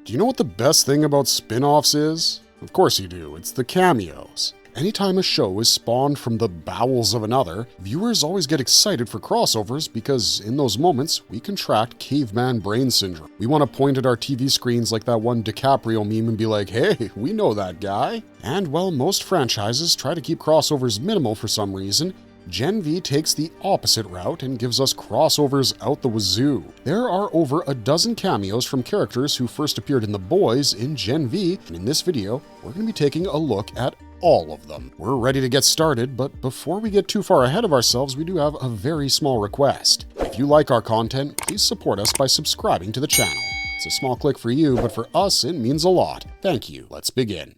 Do you know what the best thing about spin-offs is? Of course you do, it's the cameos. Anytime a show is spawned from the bowels of another, viewers always get excited for crossovers because in those moments, we contract caveman brain syndrome. We want to point at our TV screens like that one DiCaprio meme and be like, hey, we know that guy. And while most franchises try to keep crossovers minimal for some reason, Gen V takes the opposite route and gives us crossovers out the wazoo. There are over a dozen cameos from characters who first appeared in The Boys in Gen V, and in this video, we're going to be taking a look at all of them. We're ready to get started, but before we get too far ahead of ourselves, we do have a very small request. If you like our content, please support us by subscribing to the channel. It's a small click for you, but for us, it means a lot. Thank you. Let's begin.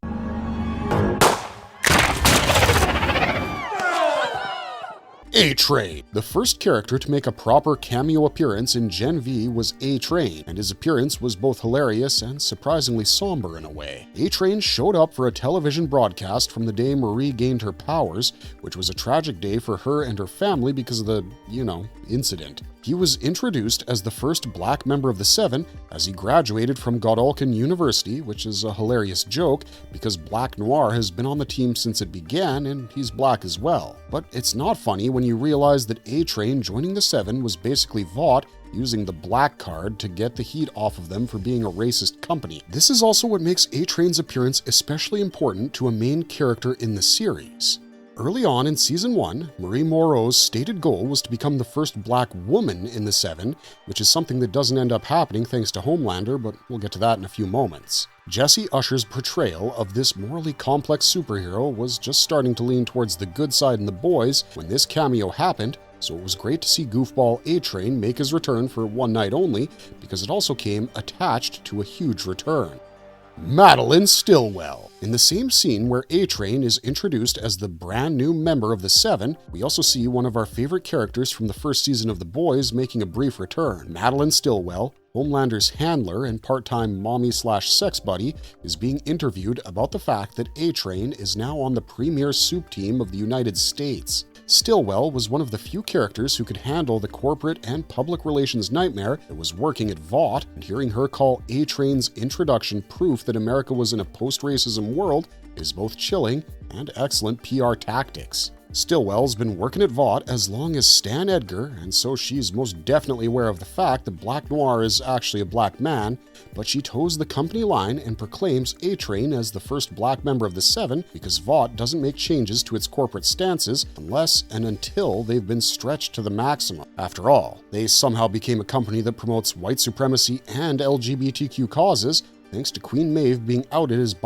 A-Train. The first character to make a proper cameo appearance in Gen V was A-Train, and his appearance was both hilarious and surprisingly somber in a way. A-Train showed up for a television broadcast from the day Marie gained her powers, which was a tragic day for her and her family because of the, incident. He was introduced as the first black member of the Seven as he graduated from Godolphin University, which is a hilarious joke because Black Noir has been on the team since it began and he's black as well. But it's not funny when you realize that A-Train joining the Seven was basically Vought using the black card to get the heat off of them for being a racist company. This is also what makes A-Train's appearance especially important to a main character in the series. Early on in Season 1, Marie Moreau's stated goal was to become the first black woman in the Seven, which is something that doesn't end up happening thanks to Homelander, but we'll get to that in a few moments. Jesse Usher's portrayal of this morally complex superhero was just starting to lean towards the good side in The Boys when this cameo happened, so it was great to see goofball A-Train make his return for one night only, because it also came attached to a huge return. Madelyn Stillwell. In the same scene where A-Train is introduced as the brand new member of the Seven, we also see one of our favorite characters from the first season of The Boys making a brief return. Madelyn Stillwell, Homelander's handler and part-time mommy/sex buddy, is being interviewed about the fact that A-Train is now on the premier soup team of the United States. Stillwell was one of the few characters who could handle the corporate and public relations nightmare that was working at Vought, and hearing her call A-Train's introduction proof that America was in a post-racism world is both chilling and excellent PR tactics. Stillwell's been working at Vought as long as Stan Edgar, and so she's most definitely aware of the fact that Black Noir is actually a black man, but she toes the company line and proclaims A-Train as the first black member of the Seven because Vought doesn't make changes to its corporate stances unless and until they've been stretched to the maximum. After all, they somehow became a company that promotes white supremacy and LGBTQ causes, thanks to Queen Maeve being outed as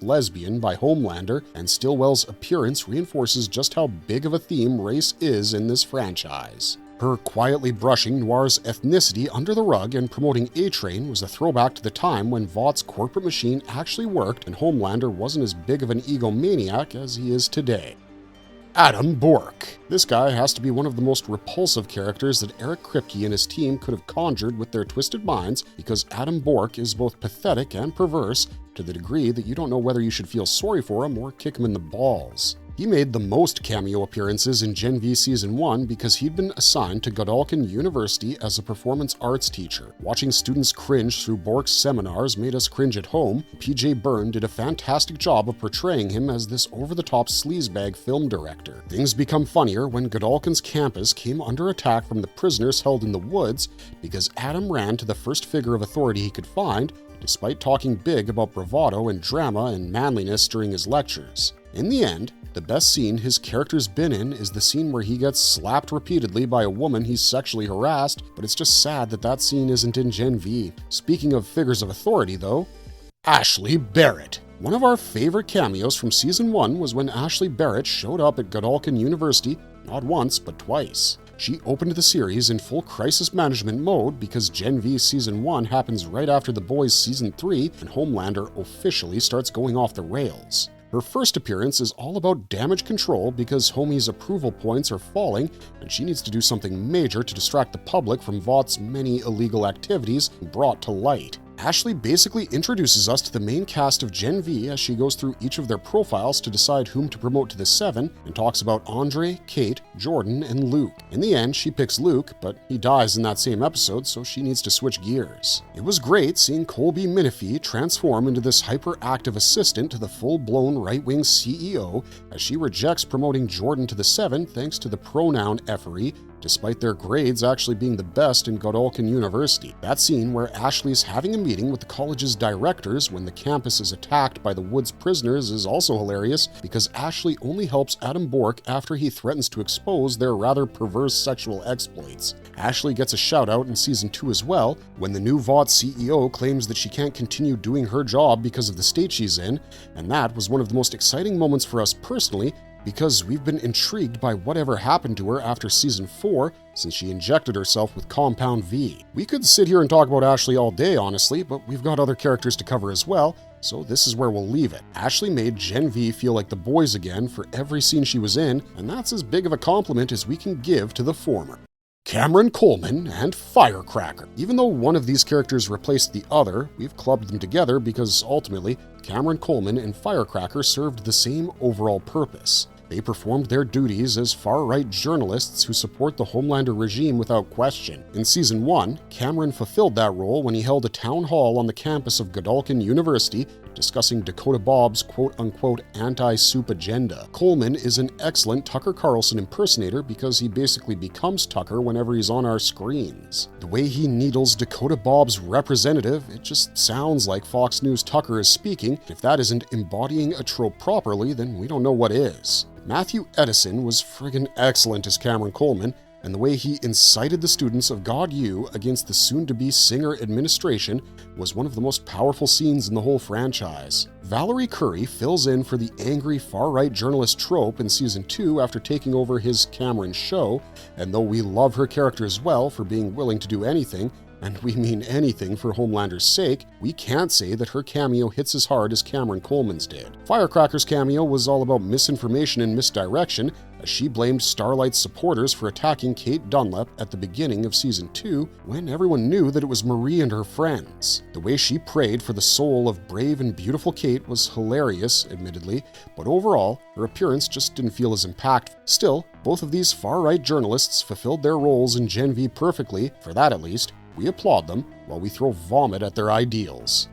lesbian by Homelander, and Stillwell's appearance reinforces just how big of a theme race is in this franchise. Her quietly brushing Noir's ethnicity under the rug and promoting A-Train was a throwback to the time when Vaught's corporate machine actually worked and Homelander wasn't as big of an egomaniac as he is today. Adam Bourke. This guy has to be one of the most repulsive characters that Eric Kripke and his team could have conjured with their twisted minds because Adam Bourke is both pathetic and perverse to the degree that you don't know whether you should feel sorry for him or kick him in the balls. He made the most cameo appearances in Gen V Season 1 because he'd been assigned to Godolphin University as a performance arts teacher. Watching students cringe through Bourke's seminars made us cringe at home. PJ Byrne did a fantastic job of portraying him as this over-the-top sleazebag film director. Things become funnier when Godolphin's campus came under attack from the prisoners held in the woods because Adam ran to the first figure of authority he could find, despite talking big about bravado and drama and manliness during his lectures. In the end, the best scene his character's been in is the scene where he gets slapped repeatedly by a woman he's sexually harassed, but it's just sad that that scene isn't in Gen V. Speaking of figures of authority though, Ashley Barrett. One of our favorite cameos from Season 1 was when Ashley Barrett showed up at Godolphin University, not once but twice. She opened the series in full crisis management mode because Gen V Season 1 happens right after The Boys Season 3 and Homelander officially starts going off the rails. Her first appearance is all about damage control because Homie's approval points are falling and she needs to do something major to distract the public from Vaught's many illegal activities brought to light. Ashley basically introduces us to the main cast of Gen V as she goes through each of their profiles to decide whom to promote to the 7 and talks about Andre, Kate, Jordan, and Luke. In the end, she picks Luke, but he dies in that same episode, so she needs to switch gears. It was great seeing Colby Minifee transform into this hyperactive assistant to the full-blown right-wing CEO as she rejects promoting Jordan to the 7 thanks to the pronoun effery, despite their grades actually being the best in Godolphin University. That scene where Ashley's having a meeting with the college's directors when the campus is attacked by the Woods prisoners is also hilarious because Ashley only helps Adam Bourke after he threatens to expose their rather perverse sexual exploits. Ashley gets a shout out in season 2 as well when the new Vought CEO claims that she can't continue doing her job because of the state she's in, and that was one of the most exciting moments for us personally because we've been intrigued by whatever happened to her after season 4 since she injected herself with Compound V. We could sit here and talk about Ashley all day, honestly, but we've got other characters to cover as well, so this is where we'll leave it. Ashley made Gen V feel like the boys again for every scene she was in, and that's as big of a compliment as we can give to the former. Coleman and Firecracker. Even though one of these characters replaced the other, we've clubbed them together because ultimately, Coleman and Firecracker served the same overall purpose. They performed their duties as far-right journalists who support the Homelander regime without question. In Season 1, Cameron fulfilled that role when he held a town hall on the campus of Godolphin University discussing Dakota Bob's quote-unquote anti-soup agenda. Coleman is an excellent Tucker Carlson impersonator because he basically becomes Tucker whenever he's on our screens. The way he needles Dakota Bob's representative, it just sounds like Fox News Tucker is speaking. If that isn't embodying a trope properly, then we don't know what is. Matthew Edison was friggin' excellent as Cameron Coleman, and the way he incited the students of God U against the soon-to-be Singer administration was one of the most powerful scenes in the whole franchise. Valerie Curry fills in for the angry far-right journalist trope in Season 2 after taking over his Cameron show, and though we love her character as well for being willing to do anything, and we mean anything for Homelander's sake, we can't say that her cameo hits as hard as Cameron Coleman's did. Firecracker's cameo was all about misinformation and misdirection, as she blamed Starlight's supporters for attacking Kate Dunlap at the beginning of Season 2 when everyone knew that it was Marie and her friends. The way she prayed for the soul of brave and beautiful Kate was hilarious, admittedly, but overall, her appearance just didn't feel as impactful. Still, both of these far-right journalists fulfilled their roles in Gen V perfectly, for that at least. We applaud them while we throw vomit at their ideals.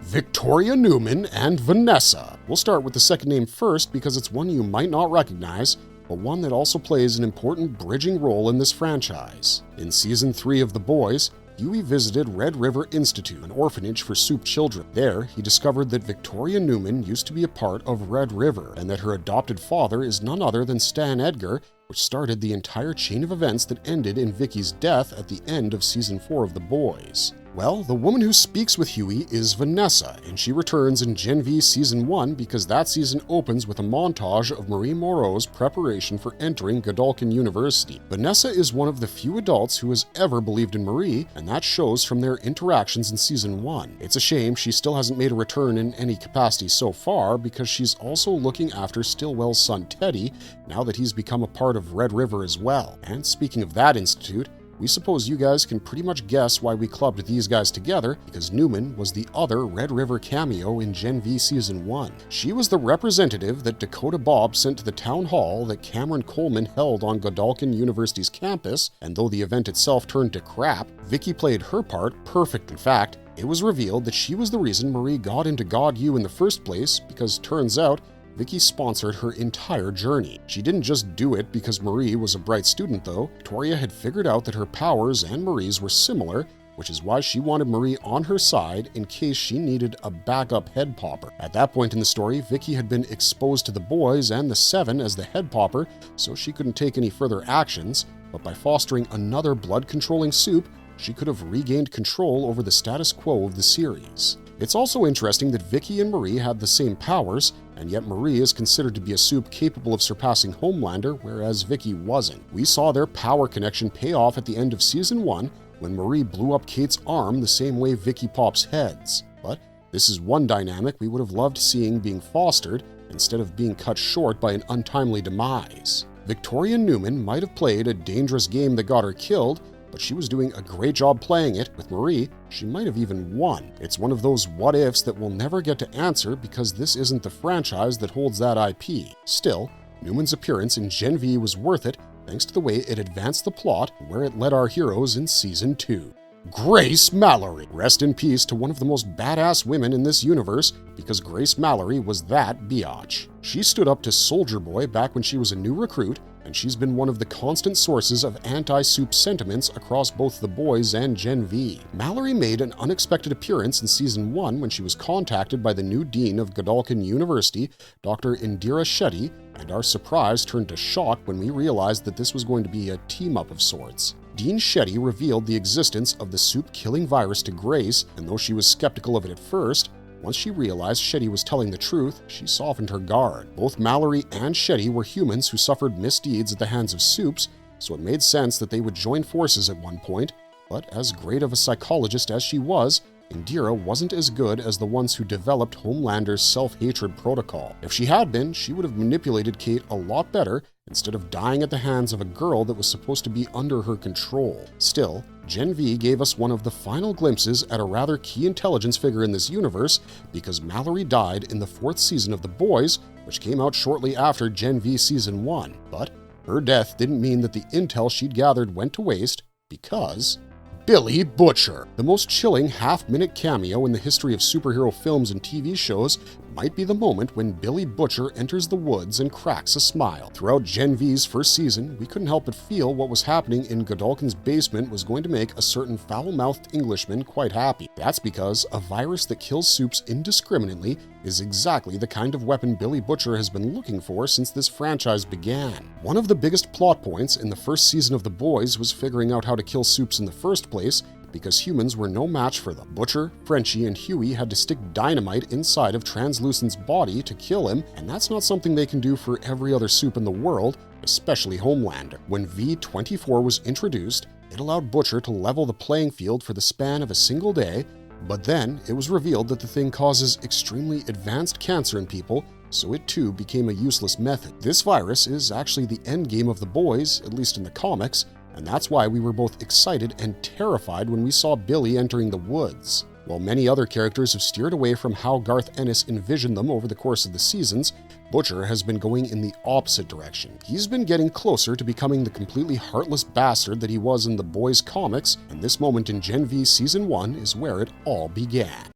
Victoria Newman and Vanessa. We'll start with the second name first because it's one you might not recognize, but one that also plays an important bridging role in this franchise. In Season 3 of The Boys, Huey visited Red River Institute, an orphanage for soup children. There, he discovered that Victoria Newman used to be a part of Red River, and that her adopted father is none other than Stan Edgar, which started the entire chain of events that ended in Vicky's death at the end of Season 4 of The Boys. Well, the woman who speaks with Huey is Vanessa, and she returns in Gen V Season 1 because that season opens with a montage of Marie Moreau's preparation for entering Godolphin University. Vanessa is one of the few adults who has ever believed in Marie, and that shows from their interactions in Season 1. It's a shame she still hasn't made a return in any capacity so far because she's also looking after Stillwell's son Teddy now that he's become a part of Red River as well. And speaking of that institute, we suppose you guys can pretty much guess why we clubbed these guys together, because Newman was the other Red River cameo in Gen V Season 1. She was the representative that Dakota Bob sent to the town hall that Cameron Coleman held on Godolphin University's campus, and though the event itself turned to crap, Vicky played her part perfect. In fact, it was revealed that she was the reason Marie got into God U in the first place, because turns out Vicky sponsored her entire journey. She didn't just do it because Marie was a bright student though. Victoria had figured out that her powers and Marie's were similar, which is why she wanted Marie on her side in case she needed a backup head popper. At that point in the story, Vicky had been exposed to the boys and the Seven as the head popper, so she couldn't take any further actions, but by fostering another blood-controlling soup, she could have regained control over the status quo of the series. It's also interesting that Vicky and Marie had the same powers, and yet Marie is considered to be a soup capable of surpassing Homelander, whereas Vicky wasn't. We saw their power connection pay off at the end of Season 1 when Marie blew up Kate's arm the same way Vicky pops heads. But this is one dynamic we would have loved seeing being fostered instead of being cut short by an untimely demise. Victoria Newman might have played a dangerous game that got her killed, but she was doing a great job playing it. With Marie, she might have even won. It's one of those what-ifs that we'll never get to answer because this isn't the franchise that holds that IP. Still, Newman's appearance in Gen V was worth it thanks to the way it advanced the plot and where it led our heroes in Season 2. Grace Mallory. Rest in peace to one of the most badass women in this universe, because Grace Mallory was that biatch. She stood up to Soldier Boy back when she was a new recruit, and she's been one of the constant sources of anti-Soup sentiments across both The Boys and Gen V. Mallory made an unexpected appearance in Season 1 when she was contacted by the new dean of Godolphin University, Dr. Indira Shetty, and our surprise turned to shock when we realized that this was going to be a team-up of sorts. Dean Shetty revealed the existence of the soup-killing virus to Grace, and though she was skeptical of it at first, once she realized Shetty was telling the truth, she softened her guard. Both Mallory and Shetty were humans who suffered misdeeds at the hands of soups, so it made sense that they would join forces at one point, but as great of a psychologist as she was, Indira wasn't as good as the ones who developed Homelander's self-hatred protocol. If she had been, she would have manipulated Kate a lot better instead of dying at the hands of a girl that was supposed to be under her control. Still, Gen V gave us one of the final glimpses at a rather key intelligence figure in this universe because Mallory died in the 4th season of The Boys, which came out shortly after Gen V Season 1. But her death didn't mean that the intel she'd gathered went to waste, because Billy Butcher. The most chilling half-minute cameo in the history of superhero films and TV shows might be the moment when Billy Butcher enters the woods and cracks a smile. Throughout Gen V's first season, we couldn't help but feel what was happening in Godolphin's basement was going to make a certain foul-mouthed Englishman quite happy. That's because a virus that kills soups indiscriminately is exactly the kind of weapon Billy Butcher has been looking for since this franchise began. One of the biggest plot points in the first season of The Boys was figuring out how to kill soups in the first place, because humans were no match for them. Butcher, Frenchie, and Huey had to stick dynamite inside of Translucent's body to kill him, and that's not something they can do for every other soup in the world, especially Homelander. When V-24 was introduced, it allowed Butcher to level the playing field for the span of a single day, but then it was revealed that the thing causes extremely advanced cancer in people, so it too became a useless method. This virus is actually the endgame of The Boys, at least in the comics, and that's why we were both excited and terrified when we saw Billy entering the woods. While many other characters have steered away from how Garth Ennis envisioned them over the course of the seasons, Butcher has been going in the opposite direction. He's been getting closer to becoming the completely heartless bastard that he was in The Boys comics, and this moment in Gen V Season 1 is where it all began.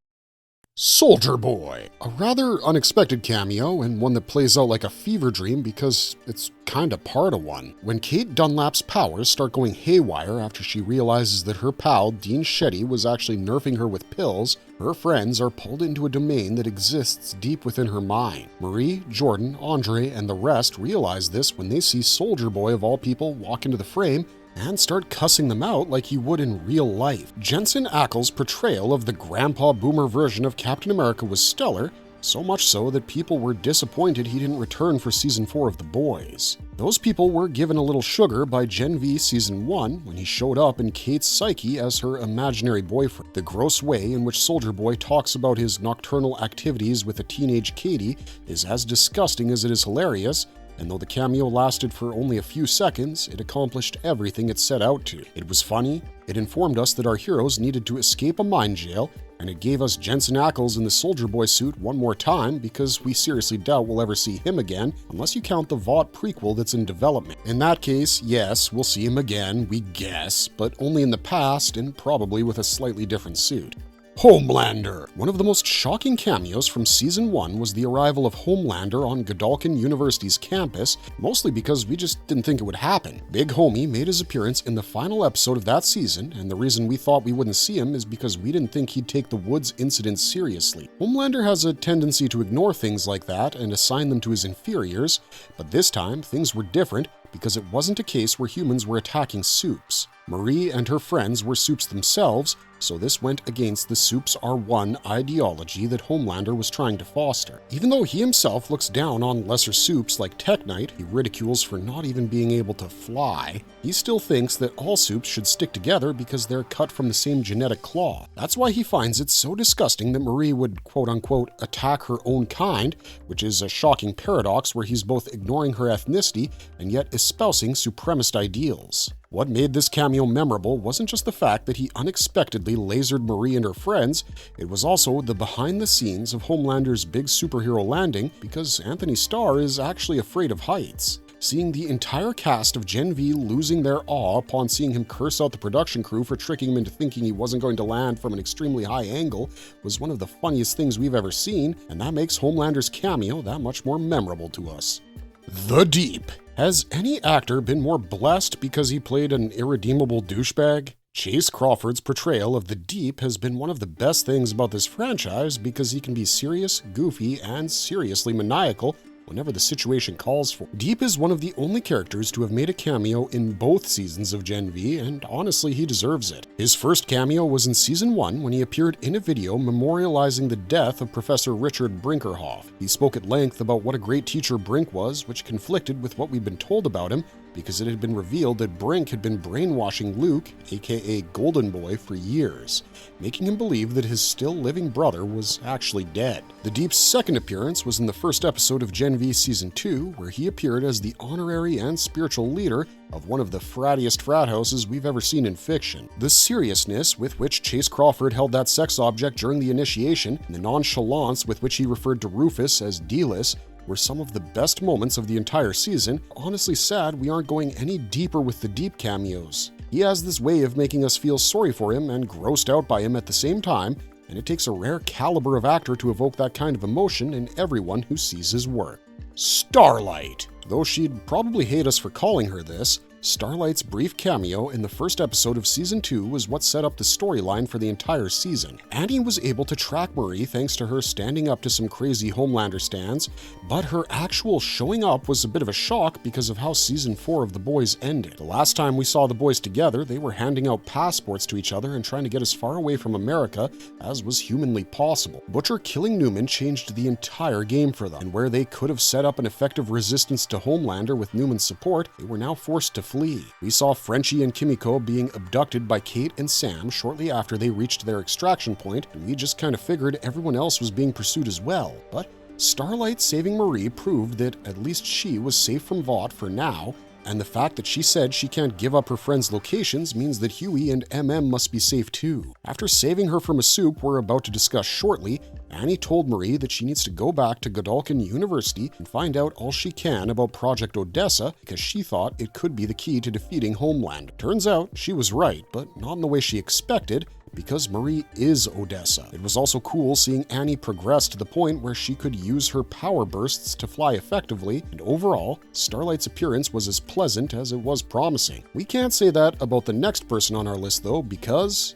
Soldier Boy! A rather unexpected cameo, and one that plays out like a fever dream because it's kinda part of one. When Kate Dunlap's powers start going haywire after she realizes that her pal, Dean Shetty, was actually nerfing her with pills, her friends are pulled into a domain that exists deep within her mind. Marie, Jordan, Andre, and the rest realize this when they see Soldier Boy of all people walk into the frame and start cussing them out like he would in real life. Jensen Ackles' portrayal of the Grandpa Boomer version of Captain America was stellar, so much so that people were disappointed he didn't return for Season 4 of The Boys. Those people were given a little sugar by Gen V Season 1 when he showed up in Kate's psyche as her imaginary boyfriend. The gross way in which Soldier Boy talks about his nocturnal activities with a teenage Katie is as disgusting as it is hilarious, and though the cameo lasted for only a few seconds, it accomplished everything it set out to. It was funny, it informed us that our heroes needed to escape a mind jail, and it gave us Jensen Ackles in the Soldier Boy suit one more time because we seriously doubt we'll ever see him again, unless you count the Vought prequel that's in development. In that case, yes, we'll see him again, we guess, but only in the past and probably with a slightly different suit. Homelander! One of the most shocking cameos from Season 1 was the arrival of Homelander on Godolphin University's campus, mostly because we just didn't think it would happen. Big Homie made his appearance in the final episode of that season, and the reason we thought we wouldn't see him is because we didn't think he'd take the Woods incident seriously. Homelander has a tendency to ignore things like that and assign them to his inferiors, but this time things were different because it wasn't a case where humans were attacking soups. Marie and her friends were soups themselves, so this went against the soups are one ideology that Homelander was trying to foster. Even though he himself looks down on lesser soups like Teknite, he ridicules for not even being able to fly, he still thinks that all soups should stick together because they're cut from the same genetic cloth. That's why he finds it so disgusting that Marie would quote-unquote attack her own kind, which is a shocking paradox where he's both ignoring her ethnicity and yet espousing supremacist ideals. What made this cameo memorable wasn't just the fact that he unexpectedly lasered Marie and her friends, it was also the behind the scenes of Homelander's big superhero landing, because Anthony Starr is actually afraid of heights. Seeing the entire cast of Gen V losing their awe upon seeing him curse out the production crew for tricking him into thinking he wasn't going to land from an extremely high angle was one of the funniest things we've ever seen, and that makes Homelander's cameo that much more memorable to us. The Deep. Has any actor been more blessed because he played an irredeemable douchebag? Chase Crawford's portrayal of the Deep has been one of the best things about this franchise because he can be serious, goofy, and seriously maniacal whenever the situation calls for. Deep is one of the only characters to have made a cameo in both seasons of Gen V, and honestly, he deserves it. His first cameo was in Season 1 when he appeared in a video memorializing the death of Professor Richard Brinkerhoff. He spoke at length about what a great teacher Brink was, which conflicted with what we'd been told about him, because it had been revealed that Brink had been brainwashing Luke, aka Golden Boy, for years, making him believe that his still living brother was actually dead. The Deep's second appearance was in the first episode of Gen V Season 2, where he appeared as the honorary and spiritual leader of one of the frattiest frat houses we've ever seen in fiction. The seriousness with which Chase Crawford held that sex object during the initiation, and the nonchalance with which he referred to Rufus as D-less, were some of the best moments of the entire season. Honestly sad we aren't going any deeper with the Deep cameos. He has this way of making us feel sorry for him and grossed out by him at the same time, and it takes a rare caliber of actor to evoke that kind of emotion in everyone who sees his work. Starlight. Though she'd probably hate us for calling her this, Starlight's brief cameo in the first episode of Season 2 was what set up the storyline for the entire season. Annie was able to track Marie thanks to her standing up to some crazy Homelander stands, but her actual showing up was a bit of a shock because of how Season 4 of The Boys ended. The last time we saw the boys together, they were handing out passports to each other and trying to get as far away from America as was humanly possible. Butcher killing Newman changed the entire game for them, and where they could have set up an effective resistance to Homelander with Newman's support, they were now forced to flee. We saw Frenchie and Kimiko being abducted by Kate and Sam shortly after they reached their extraction point, and we just kind of figured everyone else was being pursued as well. But Starlight saving Marie proved that at least she was safe from Vought for now, and the fact that she said she can't give up her friends' locations means that Huey and MM must be safe too. After saving her from a soup we're about to discuss shortly, Annie told Marie that she needs to go back to Godolphin University and find out all she can about Project Odessa because she thought it could be the key to defeating Homelander. Turns out she was right, but not in the way she expected, because Marie is Odessa. It was also cool seeing Annie progress to the point where she could use her power bursts to fly effectively, and overall, Starlight's appearance was as pleasant as it was promising. We can't say that about the next person on our list though, because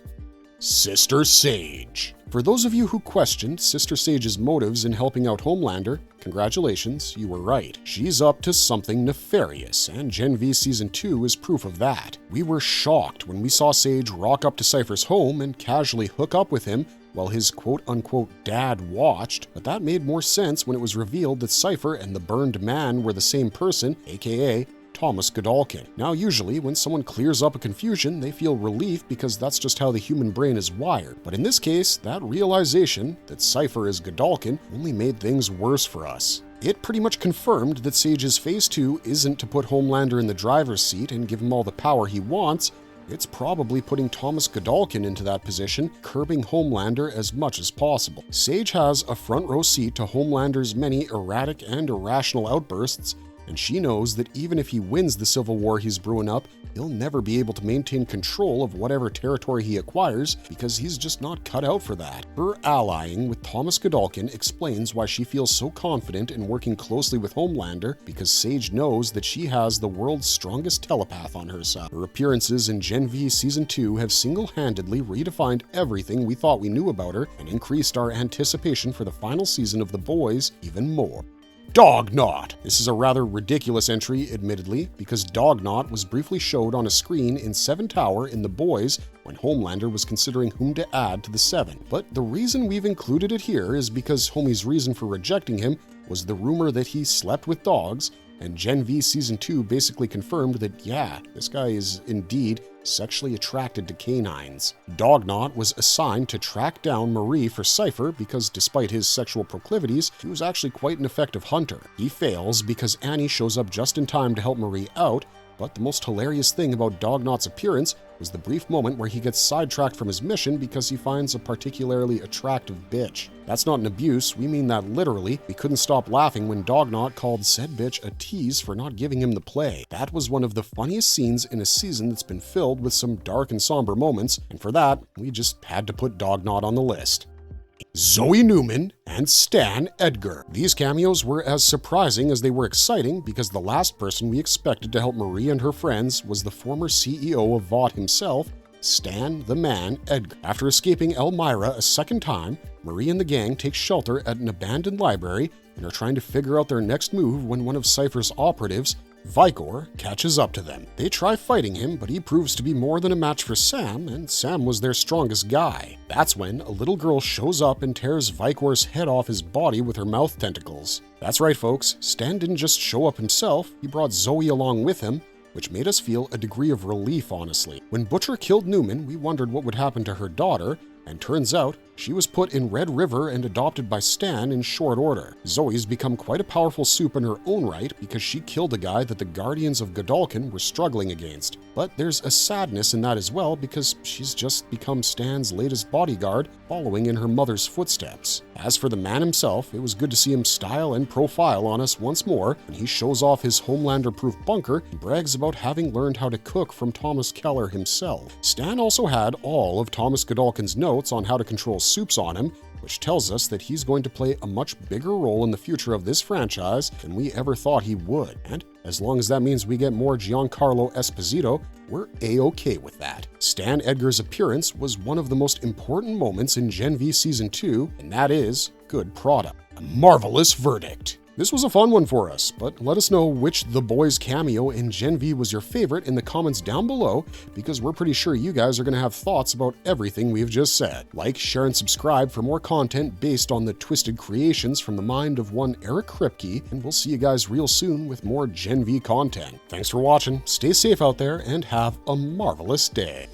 Sister Sage. For those of you who questioned Sister Sage's motives in helping out Homelander, congratulations, you were right. She's up to something nefarious, and Gen V Season 2 is proof of that. We were shocked when we saw Sage rock up to Cypher's home and casually hook up with him while his quote-unquote dad watched, but that made more sense when it was revealed that Cypher and the burned man were the same person, aka Thomas Godolphin. Now usually when someone clears up a confusion, they feel relief because that's just how the human brain is wired. But in this case, that realization that Cypher is Godolphin only made things worse for us. It pretty much confirmed that Sage's Phase 2 isn't to put Homelander in the driver's seat and give him all the power he wants. It's probably putting Thomas Godolphin into that position, curbing Homelander as much as possible. Sage has a front row seat to Homelander's many erratic and irrational outbursts, and she knows that even if he wins the civil war he's brewing up, he'll never be able to maintain control of whatever territory he acquires because he's just not cut out for that. Her allying with Thomas Godolphin explains why she feels so confident in working closely with Homelander, because Sage knows that she has the world's strongest telepath on her side. Her appearances in Gen V Season 2 have single-handedly redefined everything we thought we knew about her and increased our anticipation for the final season of The Boys even more. Dogknott. This is a rather ridiculous entry, admittedly, because Dogknott was briefly showed on a screen in Seven Tower in The Boys when Homelander was considering whom to add to the Seven. But the reason we've included it here is because Homie's reason for rejecting him was the rumor that he slept with dogs, and Gen V Season 2 basically confirmed that, yeah, this guy is indeed sexually attracted to canines. Dogknott was assigned to track down Marie for Cypher because despite his sexual proclivities, he was actually quite an effective hunter. He fails because Annie shows up just in time to help Marie out, But the most hilarious thing about Dogknott's appearance was the brief moment where he gets sidetracked from his mission because he finds a particularly attractive bitch. That's not an abuse, we mean that literally. We couldn't stop laughing when Dogknott called said bitch a tease for not giving him the play. That was one of the funniest scenes in a season that's been filled with some dark and somber moments, and for that, we just had to put Dogknott on the list. Zoe Newman and Stan Edgar. These cameos were as surprising as they were exciting because the last person we expected to help Marie and her friends was the former CEO of Vought himself, Stan the Man Edgar. After escaping Elmira a second time, Marie and the gang take shelter at an abandoned library and are trying to figure out their next move when one of Cypher's operatives, Vicor, catches up to them. They try fighting him, but he proves to be more than a match for Sam, and Sam was their strongest guy. That's when a little girl shows up and tears Vicor's head off his body with her mouth tentacles. That's right, folks, Stan didn't just show up himself, he brought Zoe along with him, which made us feel a degree of relief, honestly. When Butcher killed Newman, we wondered what would happen to her daughter, and turns out she was put in Red River and adopted by Stan in short order. Zoe's become quite a powerful soup in her own right because she killed a guy that the Guardians of Godolkin were struggling against. But there's a sadness in that as well because she's just become Stan's latest bodyguard, following in her mother's footsteps. As for the man himself, it was good to see him style and profile on us once more when he shows off his Homelander-proof bunker and brags about having learned how to cook from Thomas Keller himself. Stan also had all of Thomas Godolkin's notes on how to control soups on him, which tells us that he's going to play a much bigger role in the future of this franchise than we ever thought he would. And as long as that means we get more Giancarlo Esposito, we're A-okay with that. Stan Edgar's appearance was one of the most important moments in Gen V Season 2, and that is good product. A marvelous verdict. This was a fun one for us, but let us know which The Boys cameo in Gen V was your favorite in the comments down below, because we're pretty sure you guys are going to have thoughts about everything we've just said. Like, share, and subscribe for more content based on the twisted creations from the mind of one Eric Kripke, and we'll see you guys real soon with more Gen V content. Thanks for watching, stay safe out there, and have a marvelous day.